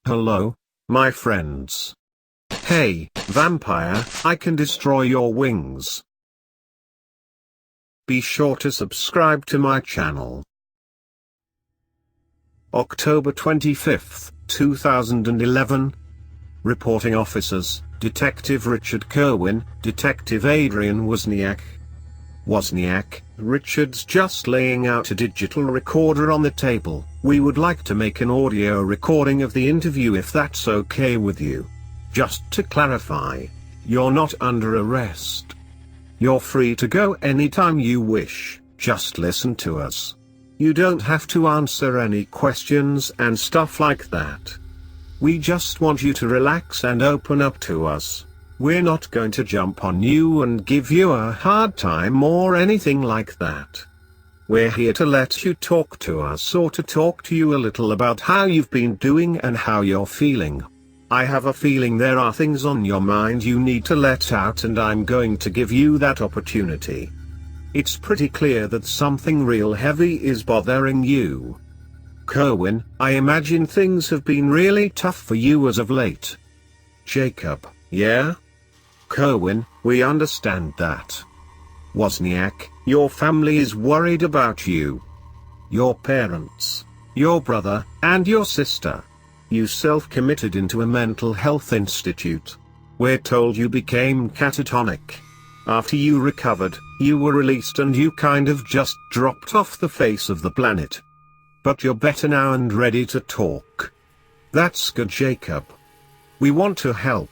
Hello, my friends. Hey, vampire, I can destroy your wings. Be sure to subscribe to my channel. October 25, 2011. Reporting officers, Detective Richard Kerwin, Detective Adrian Wozniak. Wozniak, Richard's just laying out a digital recorder on the table. We would like to make an audio recording of the interview if that's okay with you. Just to clarify, you're not under arrest. You're free to go anytime you wish, just listen to us. You don't have to answer any questions and stuff like that. We just want you to relax and open up to us. We're not going to jump on you and give you a hard time or anything like that. We're here to let you talk to us or to talk to you a little about how you've been doing and how you're feeling. I have a feeling there are things on your mind you need to let out, and I'm going to give you that opportunity. It's pretty clear that something real heavy is bothering you. Kerwin, I imagine things have been really tough for you as of late. Jacob, yeah? Kerwin, we understand that. Wozniak, your family is worried about you. Your parents, your brother, and your sister. You self-committed into a mental health institute. We're told you became catatonic. After you recovered, you were released and you kind of just dropped off the face of the planet. But you're better now and ready to talk. That's good, Jacob. We want to help.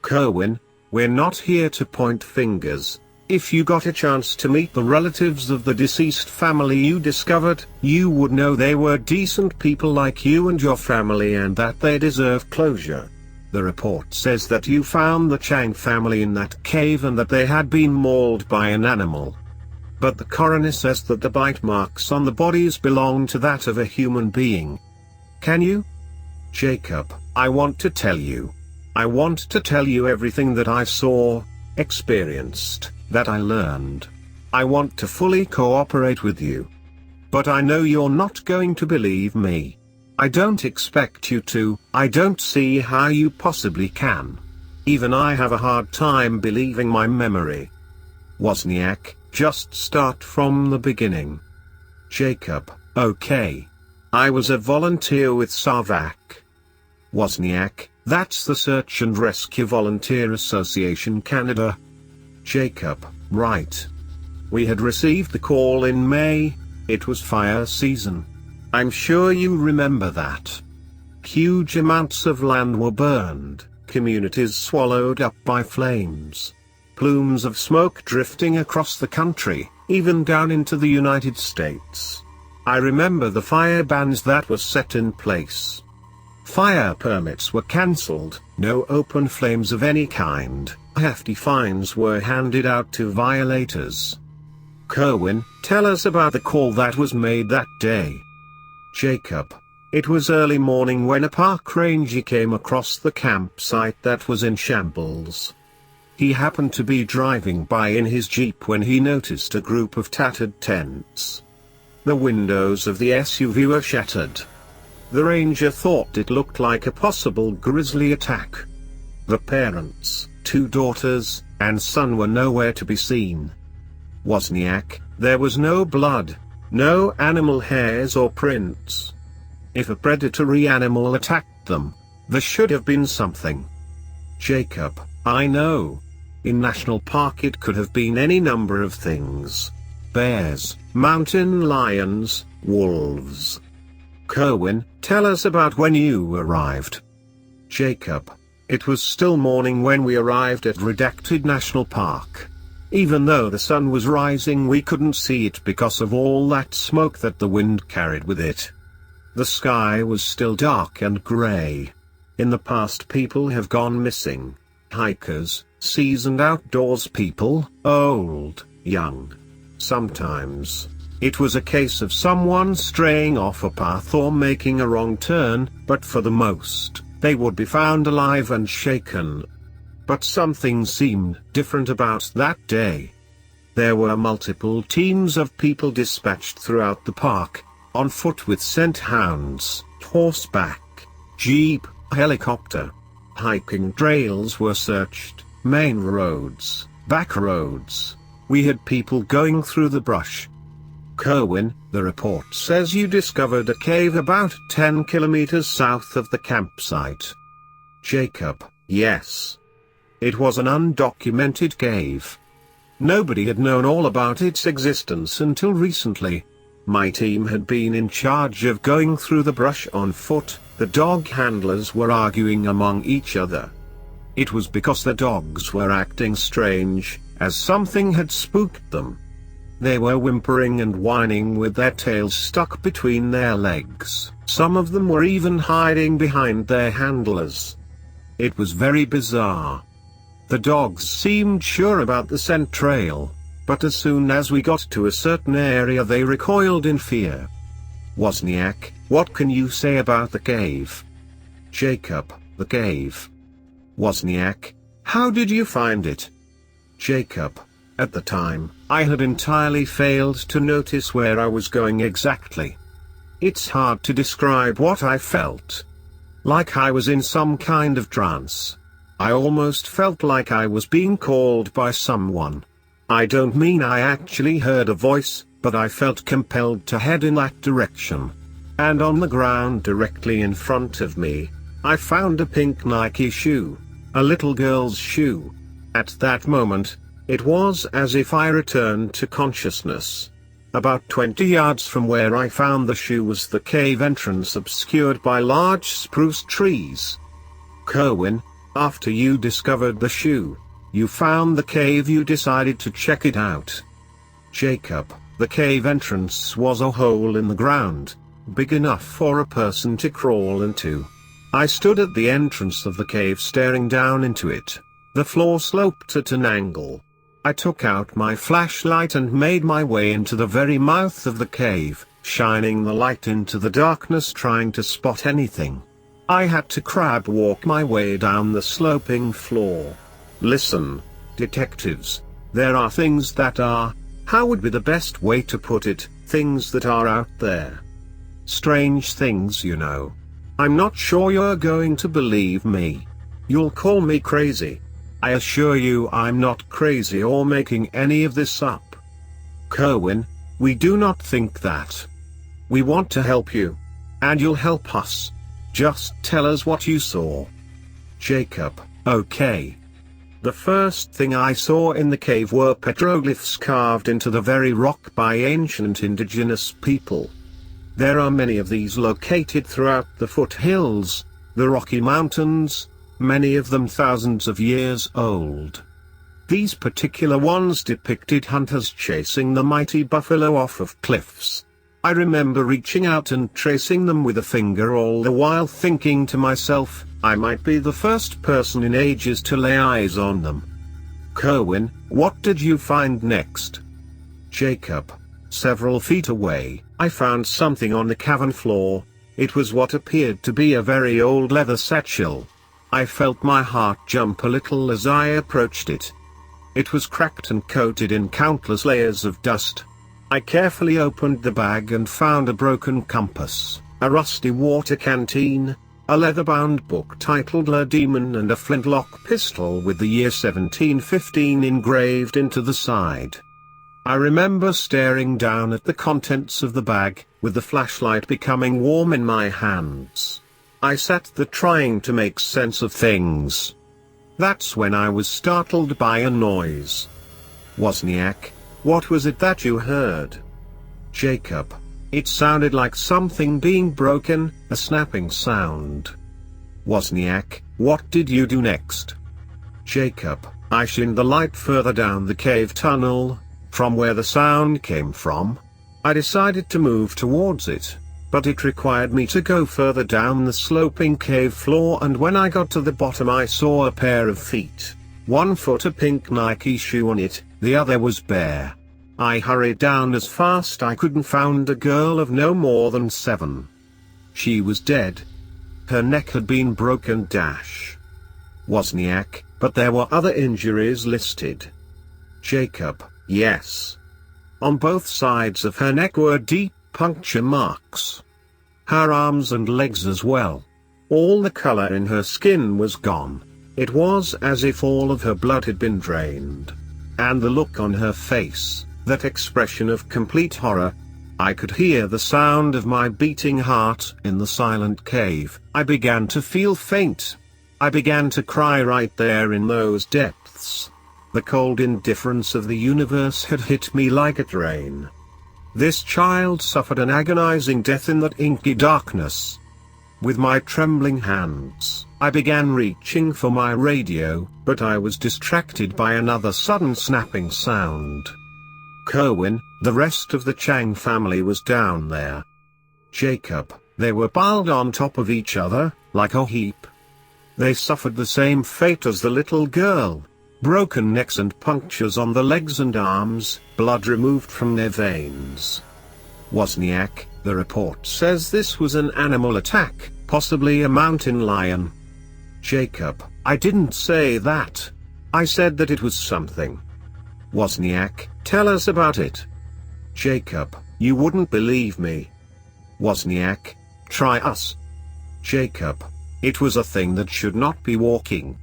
Kerwin, we're not here to point fingers. If you got a chance to meet the relatives of the deceased family you discovered, you would know they were decent people like you and your family and that they deserve closure. The report says that you found the Chang family in that cave and that they had been mauled by an animal. But the coroner says that the bite marks on the bodies belong to that of a human being. Can you? Jacob, I want to tell you. I want to tell you everything that I saw, experienced, that I learned. I want to fully cooperate with you. But I know you're not going to believe me. I don't expect you to. I don't see how you possibly can. Even I have a hard time believing my memory. Wozniak, just start from the beginning. Jacob, okay. I was a volunteer with SAVAK. Wozniak, that's the Search and Rescue Volunteer Association Canada. Jacob, right. We had received the call in May. It was fire season. I'm sure you remember that. Huge amounts of land were burned, communities swallowed up by flames. Plumes of smoke drifting across the country, even down into the United States. I remember the fire bans that were set in place. Fire permits were cancelled, no open flames of any kind. Hefty fines were handed out to violators. Kerwin, tell us about the call that was made that day. Jacob, it was early morning when a park ranger came across the campsite that was in shambles. He happened to be driving by in his Jeep when he noticed a group of tattered tents. The windows of the SUV were shattered. The ranger thought it looked like a possible grisly attack. The parents, 2 daughters, and son were nowhere to be seen. Wozniak, there was no blood, no animal hairs or prints. If a predatory animal attacked them, there should have been something. Jacob, I know. In National Park it could have been any number of things. Bears, mountain lions, wolves. Kerwin, tell us about when you arrived. Jacob, it was still morning when we arrived at Redacted National Park. Even though the sun was rising, we couldn't see it because of all that smoke that the wind carried with it. The sky was still dark and gray. In the past, people have gone missing. Hikers, seasoned outdoors people, old, young. Sometimes it was a case of someone straying off a path or making a wrong turn, but for the most, they would be found alive and shaken. But something seemed different about that day. There were multiple teams of people dispatched throughout the park, on foot with scent hounds, horseback, jeep, helicopter. Hiking trails were searched, main roads, back roads. We had people going through the brush. Kerwin, the report says you discovered a cave about 10 kilometers south of the campsite. Jacob, yes. It was an undocumented cave. Nobody had known all about its existence until recently. My team had been in charge of going through the brush on foot. The dog handlers were arguing among each other. It was because the dogs were acting strange, as something had spooked them. They were whimpering and whining with their tails stuck between their legs. Some of them were even hiding behind their handlers. It was very bizarre. The dogs seemed sure about the scent trail, but as soon as we got to a certain area they recoiled in fear. Wozniak, what can you say about the cave? Jacob, the cave. Wozniak, how did you find it? Jacob, at the time, I had entirely failed to notice where I was going exactly. It's hard to describe what I felt. Like I was in some kind of trance. I almost felt like I was being called by someone. I don't mean I actually heard a voice, but I felt compelled to head in that direction. And on the ground directly in front of me, I found a pink Nike shoe, a little girl's shoe. At that moment, it was as if I returned to consciousness. About 20 yards from where I found the shoe was the cave entrance obscured by large spruce trees. Kerwin, after you discovered the shoe, you found the cave, you decided to check it out. Jacob, the cave entrance was a hole in the ground, big enough for a person to crawl into. I stood at the entrance of the cave staring down into it. The floor sloped at an angle. I took out my flashlight and made my way into the very mouth of the cave, shining the light into the darkness trying to spot anything. I had to crab walk my way down the sloping floor. Listen, detectives, there are things that are, how would be the best way to put it, things that are out there. Strange things, you know. I'm not sure you're going to believe me. You'll call me crazy. I assure you I'm not crazy or making any of this up. Kerwin, we do not think that. We want to help you. And you'll help us. Just tell us what you saw. Jacob, okay. The first thing I saw in the cave were petroglyphs carved into the very rock by ancient indigenous people. There are many of these located throughout the foothills, the Rocky Mountains, many of them thousands of years old. These particular ones depicted hunters chasing the mighty buffalo off of cliffs. I remember reaching out and tracing them with a finger, all the while thinking to myself, I might be the first person in ages to lay eyes on them. Kerwin, what did you find next? Jacob, several feet away, I found something on the cavern floor. It was what appeared to be a very old leather satchel. I felt my heart jump a little as I approached it. It was cracked and coated in countless layers of dust. I carefully opened the bag and found a broken compass, a rusty water canteen, a leather-bound book titled Le Demon, and a flintlock pistol with the year 1715 engraved into the side. I remember staring down at the contents of the bag, with the flashlight becoming warm in my hands. I sat there trying to make sense of things. That's when I was startled by a noise. Wozniak, what was it that you heard? Jacob, it sounded like something being broken, a snapping sound. Wozniak, what did you do next? Jacob, I shined the light further down the cave tunnel, from where the sound came from. I decided to move towards it, but it required me to go further down the sloping cave floor, and when I got to the bottom I saw a pair of feet. One foot a pink Nike shoe on it, the other was bare. I hurried down as fast I could and found a girl of no more than 7. She was dead. Her neck had been broken. Wozniak, but there were other injuries listed. Jacob, yes. On both sides of her neck were deep puncture marks. Her arms and legs as well. All the color in her skin was gone. It was as if all of her blood had been drained. And the look on her face, that expression of complete horror. I could hear the sound of my beating heart in the silent cave. I began to feel faint. I began to cry right there in those depths. The cold indifference of the universe had hit me like a train. This child suffered an agonizing death in that inky darkness. With my trembling hands, I began reaching for my radio, but I was distracted by another sudden snapping sound. Kerwin, the rest of the Chang family was down there. Jacob, they were piled on top of each other, like a heap. They suffered the same fate as the little girl. Broken necks and punctures on the legs and arms, blood removed from their veins. Wozniak, the report says this was an animal attack, possibly a mountain lion. Jacob, I didn't say that. I said that it was something. Wozniak, tell us about it. Jacob, you wouldn't believe me. Wozniak, try us. Jacob, it was a thing that should not be walking.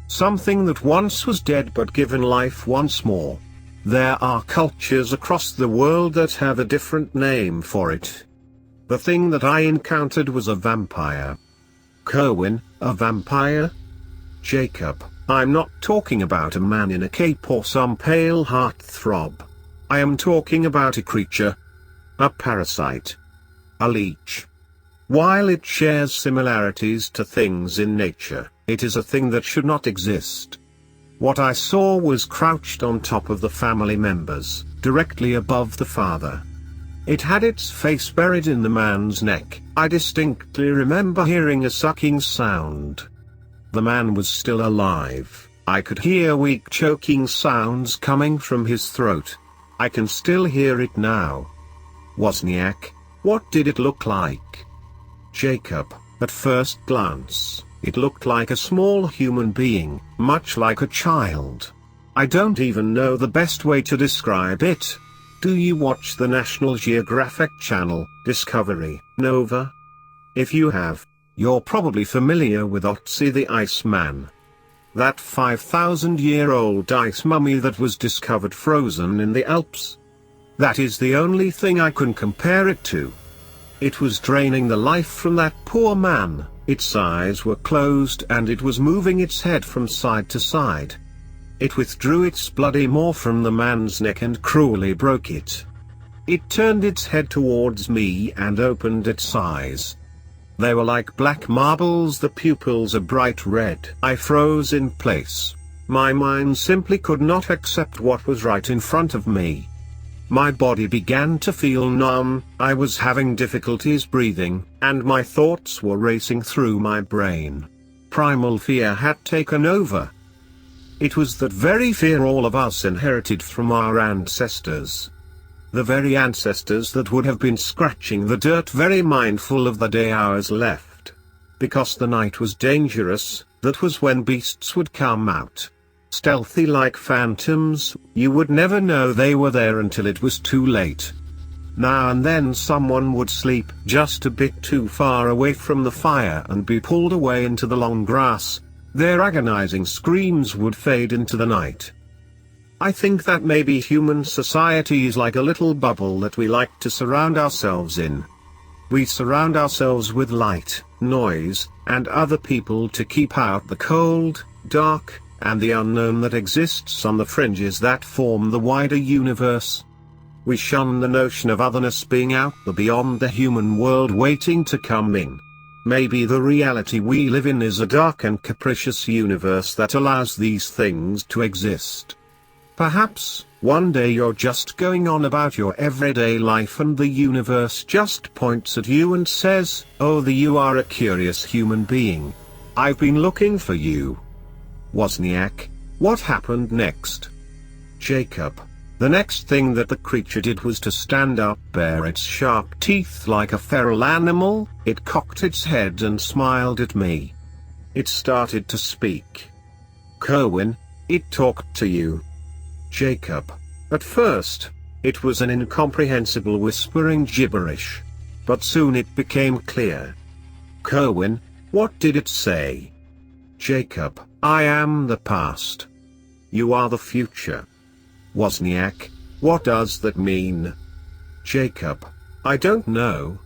Something that once was dead but given life once more. There are cultures across the world that have a different name for it. The thing that I encountered was a vampire. Kerwin, a vampire? Jacob, I'm not talking about a man in a cape or some pale heartthrob. I am talking about a creature. A parasite. A leech. While it shares similarities to things in nature, it is a thing that should not exist. What I saw was crouched on top of the family members, directly above the father. It had its face buried in the man's neck. I distinctly remember hearing a sucking sound. The man was still alive. I could hear weak choking sounds coming from his throat. I can still hear it now. Wozniak, what did it look like? Jacob, at first glance, it looked like a small human being, much like a child. I don't even know the best way to describe it. Do you watch the National Geographic Channel, Discovery, Nova? If you have, you're probably familiar with Otzi the Iceman. That 5,000-year-old ice mummy that was discovered frozen in the Alps. That is the only thing I can compare it to. It was draining the life from that poor man, its eyes were closed and it was moving its head from side to side. It withdrew its bloody maw from the man's neck and cruelly broke it. It turned its head towards me and opened its eyes. They were like black marbles, the pupils a bright red. I froze in place. My mind simply could not accept what was right in front of me. My body began to feel numb, I was having difficulties breathing, and my thoughts were racing through my brain. Primal fear had taken over. It was that very fear all of us inherited from our ancestors. The very ancestors that would have been scratching the dirt, very mindful of the day hours left. Because the night was dangerous, that was when beasts would come out. Stealthy like phantoms, you would never know they were there until it was too late. Now and then someone would sleep just a bit too far away from the fire and be pulled away into the long grass. Their agonizing screams would fade into the night. I think that maybe human society is like a little bubble that we like to surround ourselves in. We surround ourselves with light, noise, and other people to keep out the cold, dark, and the unknown that exists on the fringes that form the wider universe. We shun the notion of otherness being out there beyond the human world waiting to come in. Maybe the reality we live in is a dark and capricious universe that allows these things to exist. Perhaps, one day you're just going on about your everyday life and the universe just points at you and says, "Oh, you are a curious human being. I've been looking for you." Wozniak, what happened next? Jacob, the next thing that the creature did was to stand up, bare its sharp teeth like a feral animal. It cocked its head and smiled at me. It started to speak. Kerwin, it talked to you. Jacob, at first, it was an incomprehensible whispering gibberish. But soon it became clear. Kerwin, What did it say? Jacob, I am the past. You are the future. Wozniak, what does that mean? Jacob, I don't know.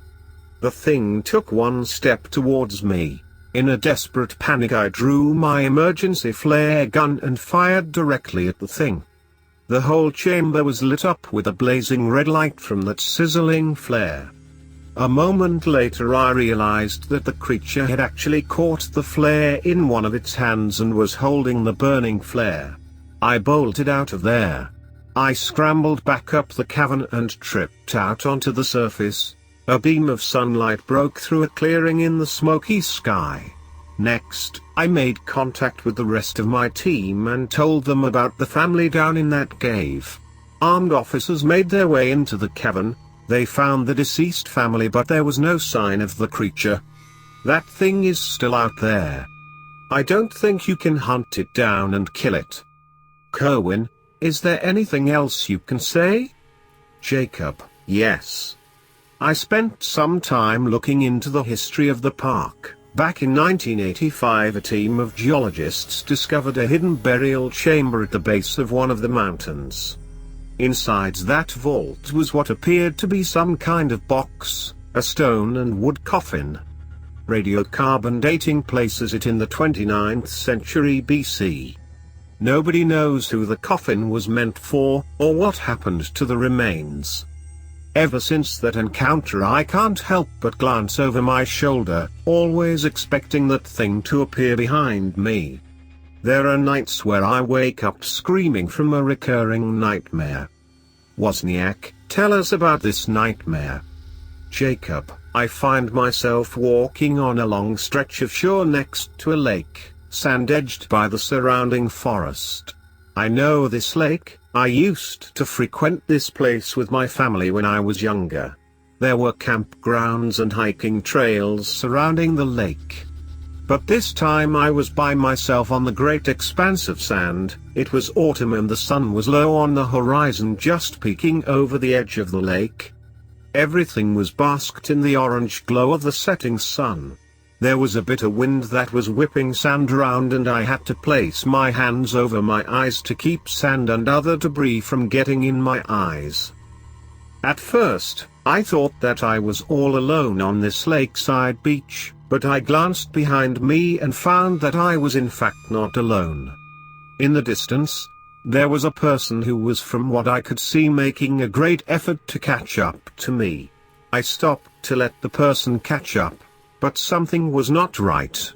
The thing took one step towards me. In a desperate panic I drew my emergency flare gun and fired directly at the thing. The whole chamber was lit up with a blazing red light from that sizzling flare. A moment later I realized that the creature had actually caught the flare in one of its hands and was holding the burning flare. I bolted out of there. I scrambled back up the cavern and tripped out onto the surface. A beam of sunlight broke through a clearing in the smoky sky. Next, I made contact with the rest of my team and told them about the family down in that cave. Armed officers made their way into the cavern. They found the deceased family, but there was no sign of the creature. That thing is still out there. I don't think you can hunt it down and kill it. Kerwin, is there anything else you can say? Jacob, yes. I spent some time looking into the history of the park. Back in 1985 a team of geologists discovered a hidden burial chamber at the base of one of the mountains. Inside that vault was what appeared to be some kind of box, a stone and wood coffin. Radiocarbon dating places it in the 29th century BC. Nobody knows who the coffin was meant for, or what happened to the remains. Ever since that encounter I can't help but glance over my shoulder, always expecting that thing to appear behind me. There are nights where I wake up screaming from a recurring nightmare. Wozniak, tell us about this nightmare. Jacob, I find myself walking on a long stretch of shore next to a lake, sand-edged by the surrounding forest. I know this lake. I used to frequent this place with my family when I was younger. There were campgrounds and hiking trails surrounding the lake. But this time I was by myself on the great expanse of sand. It was autumn and the sun was low on the horizon, just peeking over the edge of the lake. Everything was basked in the orange glow of the setting sun. There was a bitter wind that was whipping sand around and I had to place my hands over my eyes to keep sand and other debris from getting in my eyes. At first, I thought that I was all alone on this lakeside beach, but I glanced behind me and found that I was in fact not alone. In the distance, there was a person who was, from what I could see, making a great effort to catch up to me. I stopped to let the person catch up. But something was not right.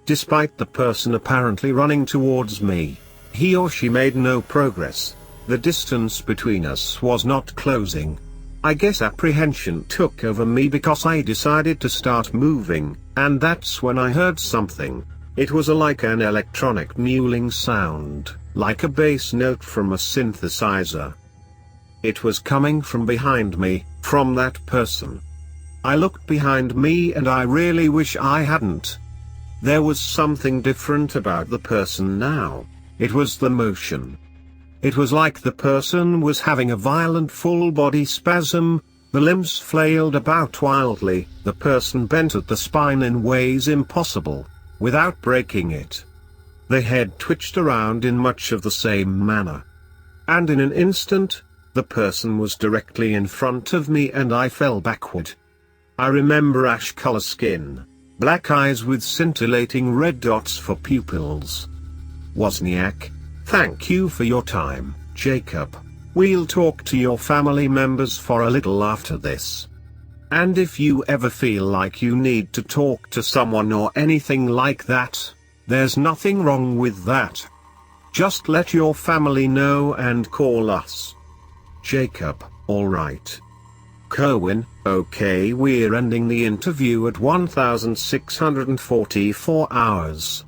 Despite the person apparently running towards me, he or she made no progress. The distance between us was not closing. I guess apprehension took over me because I decided to start moving, and that's when I heard something. It was like an electronic mewling sound, like a bass note from a synthesizer. It was coming from behind me, from that person. I looked behind me and I really wish I hadn't. There was something different about the person now. It was the motion. It was like the person was having a violent full-body spasm, the limbs flailed about wildly, the person bent at the spine in ways impossible, without breaking it. The head twitched around in much of the same manner. And in an instant, the person was directly in front of me and I fell backward. I remember ash-color skin, black eyes with scintillating red dots for pupils. Wozniak, thank you for your time, Jacob. We'll talk to your family members for a little after this. And if you ever feel like you need to talk to someone or anything like that, there's nothing wrong with that. Just let your family know and call us. Jacob, alright. Kerwin, okay, we're ending the interview at 1644 hours.